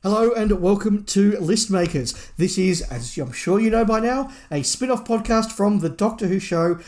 Hello and welcome to List Makers. This is, as I'm sure you know by now, a spin-off podcast from The Doctor Who Show.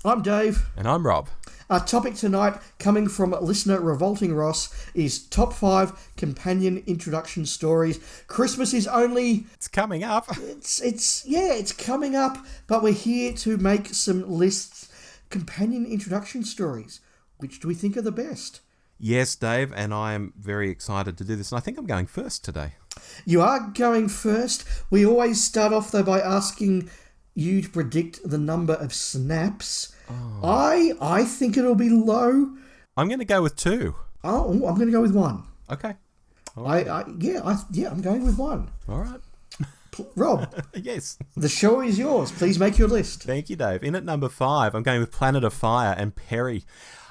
I'm Dave. And I'm Rob. Our topic tonight, coming from listener Revolting Ross, is Top 5 Companion Introduction Stories. Christmas is only... It's coming up. It's coming up, but we're here to make some lists. Companion Introduction Stories. Which do we think are the best? Yes, Dave, and I am very excited to do this. And I think I'm going first today. You are going first. We always start off, though, by asking you to predict the number of snaps. Oh. I think it'll be low. I'm going to go with 2. Oh, I'm going to go with 1. Okay. Right. I'm going with 1. All right. Rob. Yes. The show is yours. Please make your list. Thank you, Dave. In at number 5, I'm going with Planet of Fire and Perry.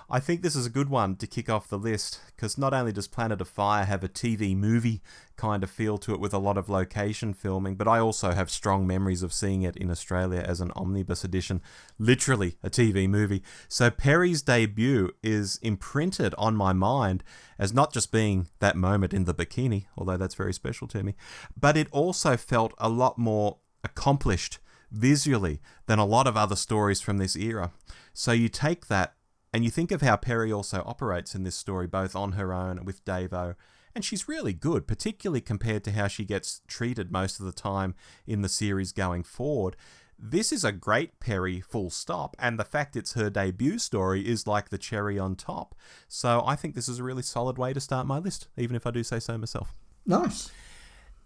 I think this is a good one to kick off the list because not only does Planet of Fire have a TV movie kind of feel to it with a lot of location filming, but I also have strong memories of seeing it in Australia as an omnibus edition, literally a TV movie. So Perry's debut is imprinted on my mind as not just being that moment in the bikini, although that's very special to me, but it also felt a lot more accomplished visually than a lot of other stories from this era. So you take that and you think of how Perry also operates in this story, both on her own and with Davo, and she's really good, particularly compared to how she gets treated most of the time in the series going forward. This is a great Perry, full stop, and the fact it's her debut story is like the cherry on top. So I think this is a really solid way to start my list, even if I do say so myself. Nice.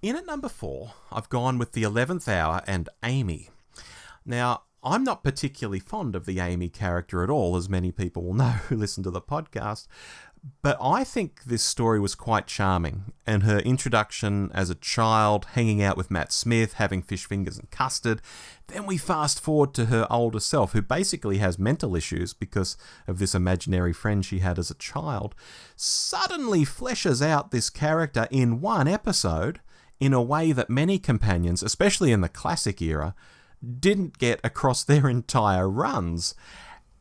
In at number 4, I've gone with The 11th Hour and Amy. Now, I'm not particularly fond of the Amy character at all, as many people will know who listen to the podcast, but I think this story was quite charming, and her introduction as a child, hanging out with Matt Smith, having fish fingers and custard. Then we fast forward to her older self, who basically has mental issues because of this imaginary friend she had as a child, suddenly fleshes out this character in one episode in a way that many companions, especially in the classic era, didn't get across their entire runs.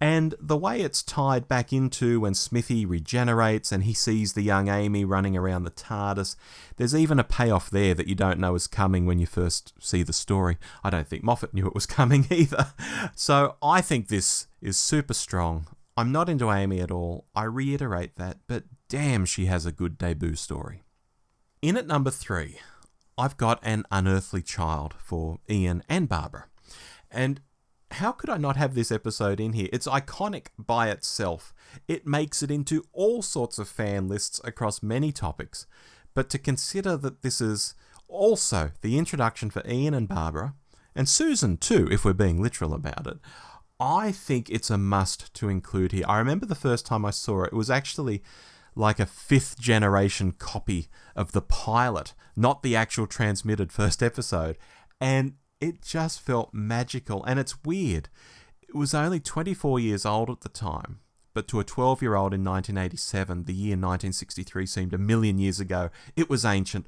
And the way it's tied back into when Smithy regenerates and he sees the young Amy running around the TARDIS, there's even a payoff there that you don't know is coming when you first see the story. I don't think Moffat knew it was coming either. So I think this is super strong. I'm not into Amy at all. I reiterate that, but damn, she has a good debut story. In at number 3, I've got An Unearthly Child for Ian and Barbara. And how could I not have this episode in here? It's iconic by itself. It makes it into all sorts of fan lists across many topics. But to consider that this is also the introduction for Ian and Barbara, and Susan too, if we're being literal about it, I think it's a must to include here. I remember the first time I saw it, it was actually like a 5th generation copy of the pilot, not the actual transmitted first episode. And it just felt magical. And it's weird. It was only 24 years old at the time, but to a 12-year-old in 1987, the year 1963 seemed a million years ago. It was ancient.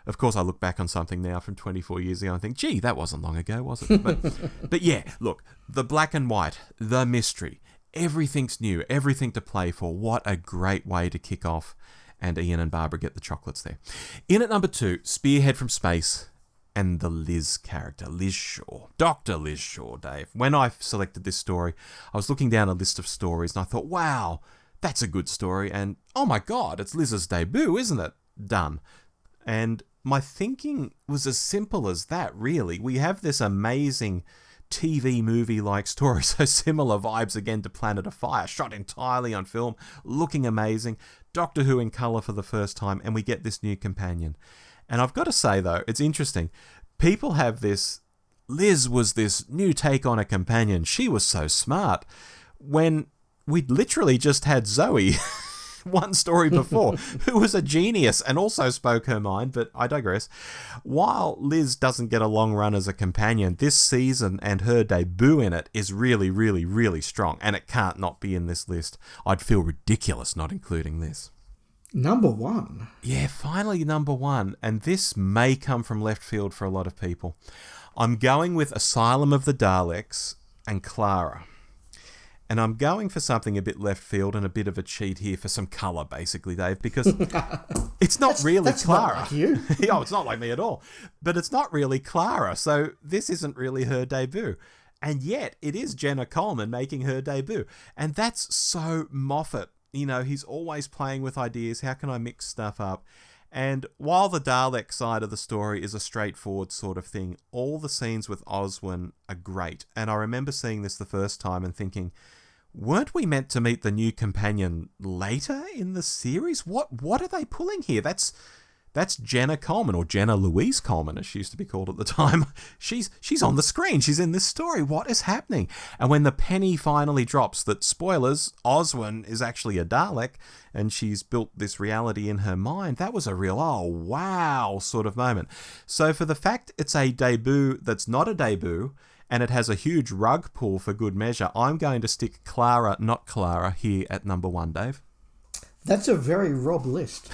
Of course, I look back on something now from 24 years ago and think, gee, that wasn't long ago, was it? But yeah, look, the black and white, the mystery, everything's new, everything to play for. What a great way to kick off. And Ian and Barbara get the chocolates there. In at number 2, Spearhead from Space and the Liz character, Liz Shaw. Dr. Liz Shaw, Dave. When I selected this story, I was looking down a list of stories and I thought, wow, that's a good story. And oh my God, it's Liz's debut, isn't it? Done. And my thinking was as simple as that, really. We have this amazing TV movie-like story, so similar vibes again to Planet of Fire, shot entirely on film, looking amazing, Doctor Who in colour for the first time, and we get this new companion. And I've got to say, though, it's interesting. People have this, Liz was this new take on a companion. She was so smart. When we'd literally just had Zoe one story before, who was a genius and also spoke her mind, but I digress. While Liz doesn't get a long run as a companion, this season and her debut in it is really, really, really strong, and it can't not be in this list. I'd feel ridiculous not including this. Number 1. Yeah, finally number 1, and this may come from left field for a lot of people. I'm going with Asylum of the Daleks and Clara. And I'm going for something a bit left field and a bit of a cheat here for some colour, basically, Dave, because it's not really Clara. Not like you. Oh, it's not like me at all. But it's not really Clara, so this isn't really her debut. And yet, it is Jenna Coleman making her debut. And that's so Moffat. You know, he's always playing with ideas. How can I mix stuff up? And while the Dalek side of the story is a straightforward sort of thing, all the scenes with Oswin are great. And I remember seeing this the first time and thinking, weren't we meant to meet the new companion later in the series? What are they pulling here? That's Jenna Coleman, or Jenna Louise Coleman, as she used to be called at the time. She's on the screen. She's in this story. What is happening? And when the penny finally drops that, spoilers, Oswin is actually a Dalek, and she's built this reality in her mind, that was a real, oh, wow sort of moment. So for the fact it's a debut that's not a debut, and it has a huge rug pull for good measure, I'm going to stick Clara, not Clara, here at number 1, Dave. That's a very Rob list.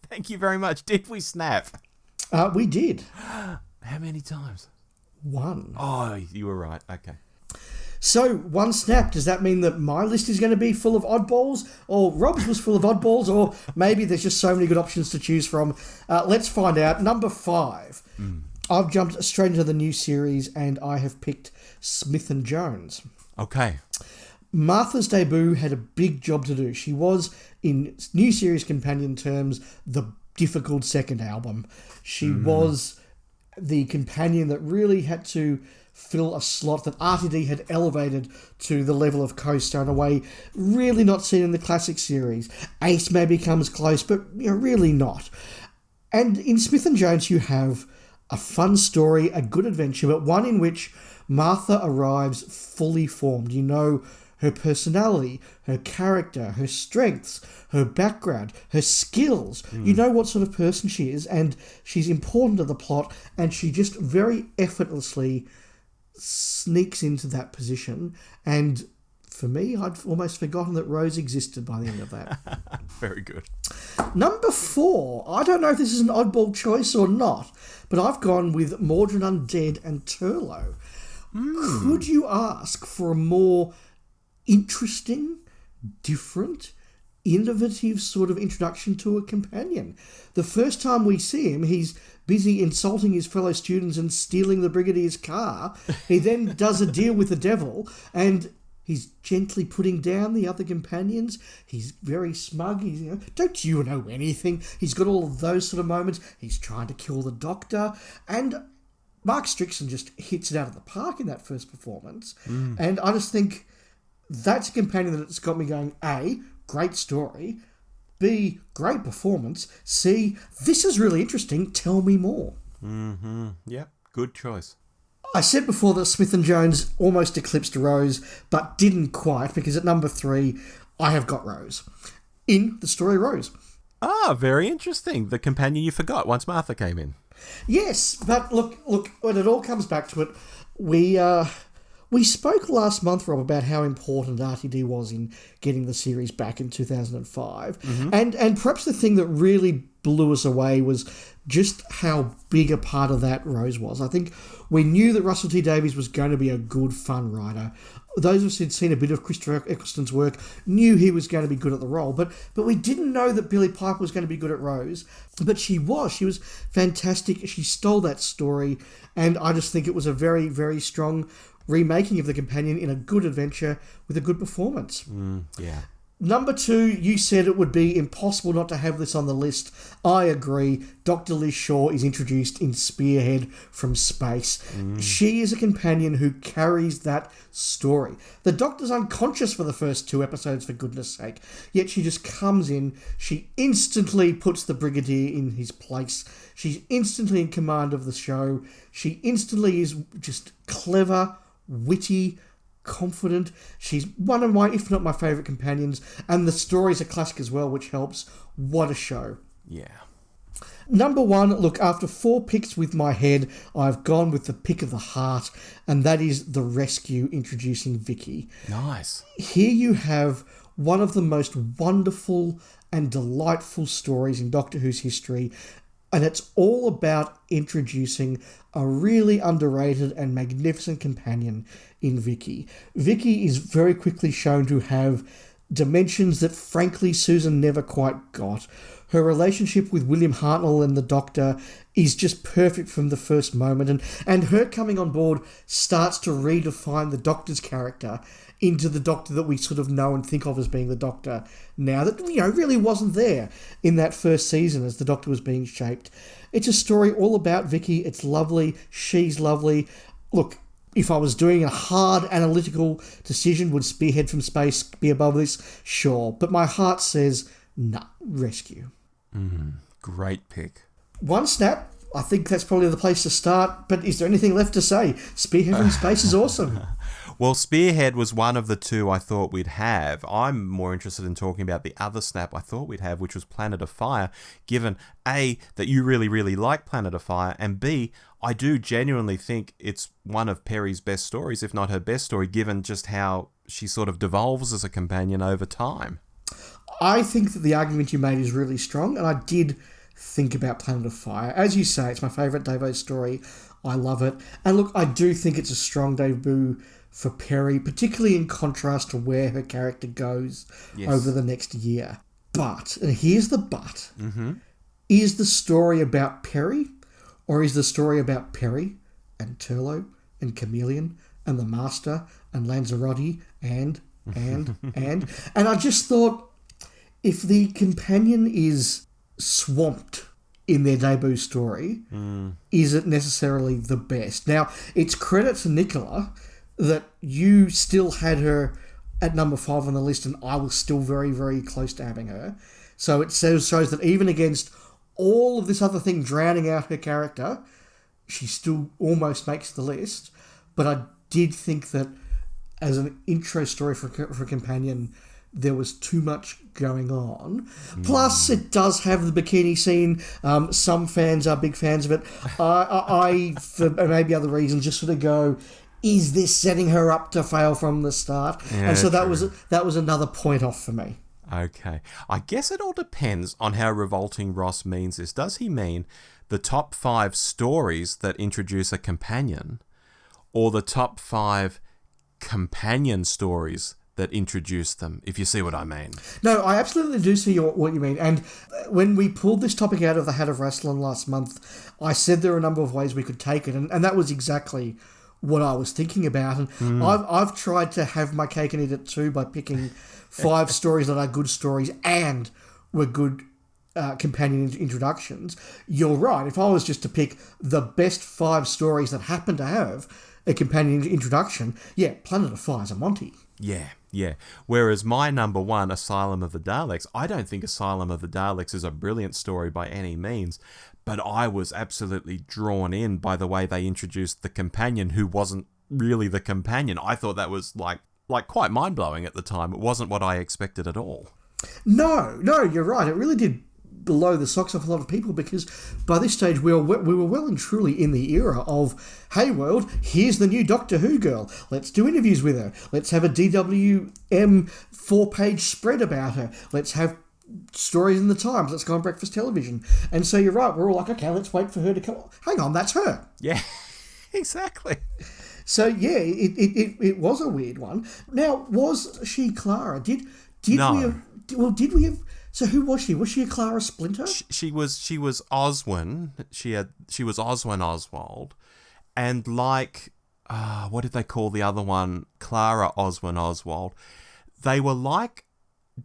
Thank you very much. Did we snap? We did. How many times? 1. Oh, you were right. Okay. So, 1 snap, does that mean that my list is going to be full of oddballs? Or Rob's was full of oddballs? Or maybe there's just so many good options to choose from? Let's find out. Number 5. I've jumped straight into the new series and I have picked Smith and Jones. Okay. Martha's debut had a big job to do. She was, in new series companion terms, the difficult second album. She was the companion that really had to fill a slot that RTD had elevated to the level of co-star in a way really not seen in the classic series. Ace maybe comes close, but really not. And in Smith and Jones, you have a fun story, a good adventure, but one in which Martha arrives fully formed. You know her personality, her character, her strengths, her background, her skills. You know what sort of person she is, and she's important to the plot, and she just very effortlessly sneaks into that position. And for me, I'd almost forgotten that Rose existed by the end of that. Very good. Number 4. I don't know if this is an oddball choice or not, but I've gone with Mordred Undead and Turlough. Could you ask for a more interesting, different, innovative sort of introduction to a companion? The first time we see him, he's busy insulting his fellow students and stealing the Brigadier's car. He then does a deal with the devil, and he's gently putting down the other companions. He's very smug. He's, don't you know anything? He's got all of those sort of moments. He's trying to kill the Doctor. And Mark Strickson just hits it out of the park in that first performance. And I just think that's a companion that's got me going, A, great story. B, great performance. C, this is really interesting. Tell me more. Yep, good choice. I said before that Smith and Jones almost eclipsed Rose, but didn't quite, because at number 3, I have got Rose. In the story Rose. Ah, very interesting. The companion you forgot once Martha came in. Yes, but look, when it all comes back to it, we spoke last month, Rob, about how important RTD was in getting the series back in 2005. And perhaps the thing that really blew us away was just how big a part of that Rose was. I think we knew that Russell T Davies was going to be a good, fun writer. Those of us who'd seen a bit of Christopher Eccleston's work knew he was going to be good at the role, but we didn't know that Billie Piper was going to be good at Rose. But she was. She was fantastic. She stole that story, and I just think it was a very, very strong remaking of the companion in a good adventure with a good performance. Yeah. Number 2, you said it would be impossible not to have this on the list. I agree. Dr. Liz Shaw is introduced in Spearhead from space. She is a companion who carries that story. The Doctor's unconscious for the first 2 episodes, for goodness sake. Yet she just comes in. She instantly puts the Brigadier in his place. She's instantly in command of the show. She instantly is just clever, witty, confident. She's one of my, if not my favourite companions, and the story's a classic as well, which helps. What a show. Yeah. Number 1, look, after 4 picks with my head, I've gone with the pick of the heart, and that is The Rescue, introducing Vicky. Nice. Here you have one of the most wonderful and delightful stories in Doctor Who's history. And it's all about introducing a really underrated and magnificent companion in Vicky. Vicky is very quickly shown to have dimensions that, frankly, Susan never quite got. Her relationship with William Hartnell and the Doctor is just perfect from the first moment, and her coming on board starts to redefine the Doctor's character into the Doctor that we sort of know and think of as being the Doctor now, that, you know, really wasn't there in that first season as the Doctor was being shaped. It's a story all about Vicky. It's lovely. She's lovely. Look, if I was doing a hard analytical decision, would Spearhead from Space be above this? Sure. But my heart says, nah, Rescue. Great pick. One snap. I think that's probably the place to start. But is there anything left to say? Spearhead from Space is awesome. Well, Spearhead was one of the two I thought we'd have. I'm more interested in talking about the other snap I thought we'd have, which was Planet of Fire, given A, that you really, really like Planet of Fire, and B, I do genuinely think it's one of Peri's best stories, if not her best story, given just how she sort of devolves as a companion over time. I think that the argument you made is really strong, and I did think about Planet of Fire. As you say, it's my favourite Davo story. I love it. And look, I do think it's a strong debut for Peri, particularly in contrast to where her character goes over the next year. But, and here's the but, is the story about Peri, or is the story about Peri and Turlough and Chameleon and the Master and Lanzarote and I just thought, if the companion is swamped in their debut story, is it necessarily the best? Now, it's credit to Nicola that you still had her at number 5 on the list, and I was still very, very close to having her. So it shows that even against all of this other thing drowning out her character, she still almost makes the list. But I did think that as an intro story for a companion, there was too much going on. Plus, it does have the bikini scene. Some fans are big fans of it. I, for maybe other reasons, just sort of go, is this setting her up to fail from the start? Yeah, and so that was another point off for me. Okay. I guess it all depends on how revolting Ross means this. Does he mean the top 5 stories that introduce a companion, or the top 5 companion stories that introduce them, if you see what I mean? No, I absolutely do see what you mean. And when we pulled this topic out of the hat of Rassilon last month, I said there are a number of ways we could take it, and that was exactly what I was thinking about. And I've tried to have my cake and eat it too by picking 5 stories that are good stories and were good companion introductions. You're right. If I was just to pick the best 5 stories that happen to have a companion introduction, yeah, Planet of Fire is a Monty. Yeah. Whereas my number 1, Asylum of the Daleks, I don't think Asylum of the Daleks is a brilliant story by any means, but I was absolutely drawn in by the way they introduced the companion who wasn't really the companion. I thought that was like quite mind-blowing at the time. It wasn't what I expected at all. No, you're right. It really did blow the socks off a lot of people, because by this stage we were well and truly in the era of, hey world, here's the new Doctor Who girl. Let's do interviews with her. Let's have a DWM 4-page spread about her. Let's have stories in the Times. Let's go on breakfast television. And so you're right. We're all like, okay, let's wait for her to come. Hang on, that's her. Yeah, exactly. So yeah, it was a weird one. Now, was she Clara? Did No. we have? So who was she? Was she a Clara Splinter? She was Oswin. She was Oswin Oswald, and like what did they call the other one? Clara Oswin Oswald. They were like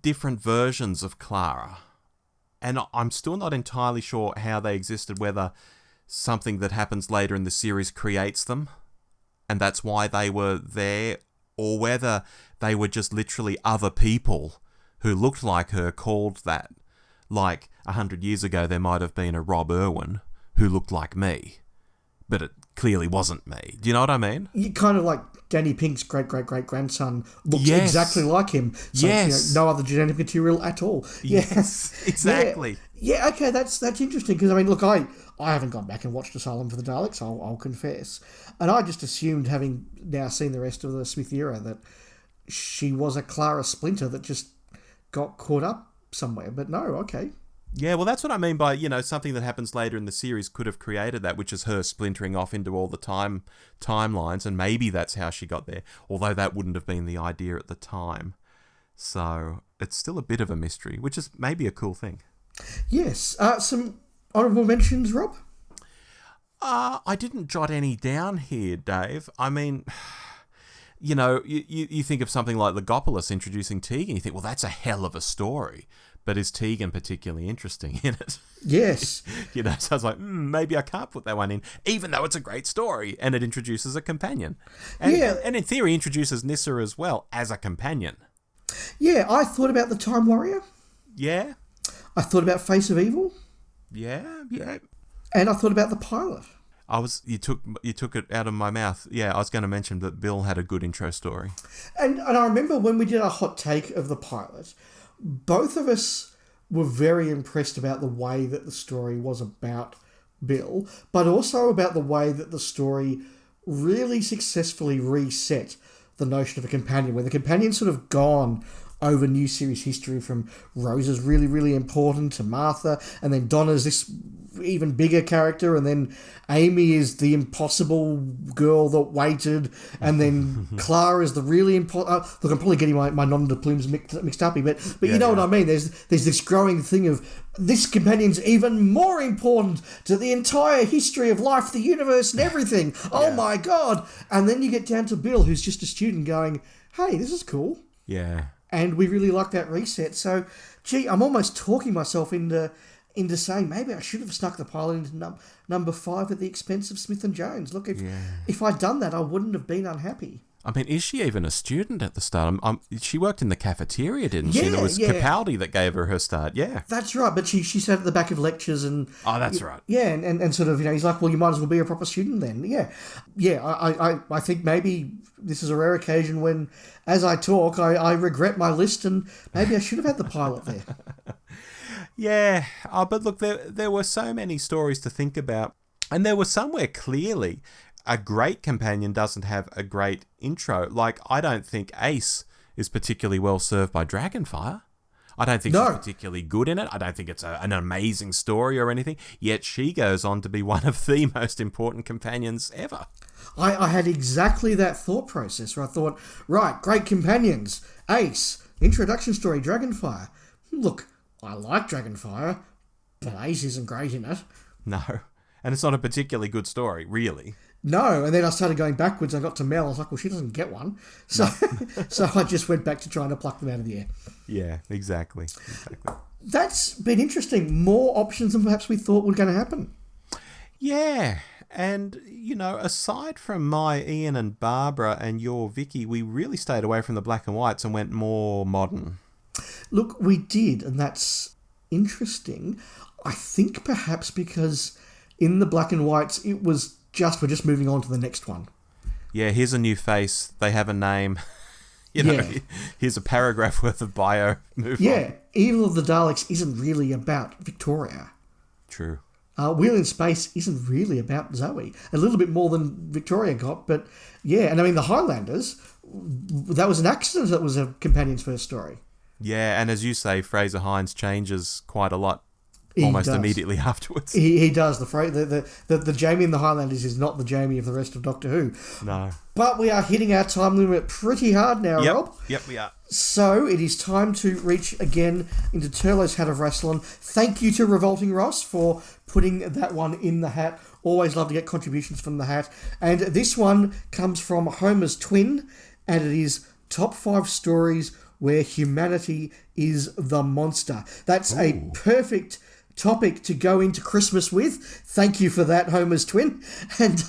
different versions of Clara, and I'm still not entirely sure how they existed. Whether something that happens later in the series creates them, and that's why they were there, or whether they were just literally other people who looked like her called that. Like 100 years ago, there might have been a Rob Irwin who looked like me, but it clearly wasn't me. Do you know what I mean? You kind of like Danny Pink's great-great-great-grandson looks Yes. exactly like him. So, Yes. no other genetic material at all. Yes, exactly. Yeah, okay, that's interesting, because, I mean, look, I haven't gone back and watched Asylum for the Daleks, I'll confess. And I just assumed, having now seen the rest of the Smith era, that she was a Clara Splinter that just got caught up somewhere. But no, okay. Yeah, well, that's what I mean by, something that happens later in the series could have created that, which is her splintering off into all the timelines, and maybe that's how she got there, although that wouldn't have been the idea at the time. So it's still a bit of a mystery, which is maybe a cool thing. Yes. Some honourable mentions, Rob? I didn't jot any down here, Dave. I mean, you think of something like Logopolis introducing Tegan, you think, well, that's a hell of a story. But is Tegan particularly interesting in it? Yes. So I was like, maybe I can't put that one in, even though it's a great story and it introduces a companion. And in theory, introduces Nyssa as well as a companion. Yeah, I thought about the Time Warrior. Yeah. I thought about Face of Evil. Yeah. And I thought about the pilot. You took it out of my mouth. Yeah, I was going to mention that Bill had a good intro story. And I remember when we did our hot take of the pilot, both of us were very impressed about the way that the story was about Bill, but also about the way that the story really successfully reset the notion of a companion, where the companion's sort of gone over new series history from Rosa's really, really important to Martha, and then Donna's this even bigger character, and then Amy is the impossible girl that waited, and then Clara is the really important... look, I'm probably getting my nom de plumes mixed up here, but you know what I mean? There's this growing thing of this companion's even more important to the entire history of life, the universe, and everything. Oh my God! And then you get down to Bill, who's just a student going, hey, this is cool. Yeah. And we really like that reset. So, gee, I'm almost talking myself into saying maybe I should have snuck the pilot into number 5 at the expense of Smith and Jones. Look, if I'd done that, I wouldn't have been unhappy. I mean, is she even a student at the start? She worked in the cafeteria, didn't she? And it was Capaldi that gave her start. Yeah, that's right. But she sat at the back of lectures and that's right. Yeah, and sort of he's like, well, you might as well be a proper student then. Yeah. I think maybe this is a rare occasion when, as I talk, I regret my list, and maybe I should have had the pilot there. Yeah, but look, there were so many stories to think about, and there was somewhere clearly a great companion doesn't have a great intro. Like, I don't think Ace is particularly well served by Dragonfire. I don't think she's particularly good in it. I don't think it's an amazing story or anything. Yet she goes on to be one of the most important companions ever. I had exactly that thought process where I thought, right, great companions, Ace, introduction story, Dragonfire. Look, I like Dragonfire, but Ace isn't great in it. No, and it's not a particularly good story, really. No, and then I started going backwards. I got to Mel. I was like, well, she doesn't get one. So so I just went back to trying to pluck them out of the air. Yeah, exactly. That's been interesting. More options than perhaps we thought were going to happen. Yeah, and, aside from my Ian and Barbara and your Vicky, we really stayed away from the black and whites and went more modern. Look, we did, and that's interesting. I think perhaps because in the black and whites, it was we're just moving on to the next one. Yeah, here's a new face. They have a name. Here's a paragraph worth of bio. Move on. Evil of the Daleks isn't really about Victoria. True. Wheel in Space isn't really about Zoe. A little bit more than Victoria got, but and I mean, the Highlanders, that was an accident that was a companion's first story. Yeah, and as you say, Fraser Hines changes quite a lot almost immediately afterwards. He does. The Jamie in the Highlanders is not the Jamie of the rest of Doctor Who. No. But we are hitting our time limit pretty hard now, Rob. Yep, we are. So it is time to reach again into Turlough's Hat of Rassilon. Thank you to Revolting Ross for putting that one in the hat. Always love to get contributions from the hat. And this one comes from Homer's twin, and it is top 5 stories where humanity is the monster. That's a perfect topic to go into Christmas with. Thank you for that, Homer's twin. And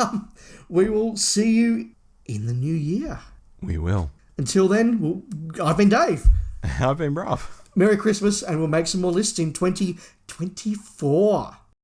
we will see you in the new year. We will. Until then, I've been Dave. I've been Rob. Merry Christmas, and we'll make some more lists in 2024.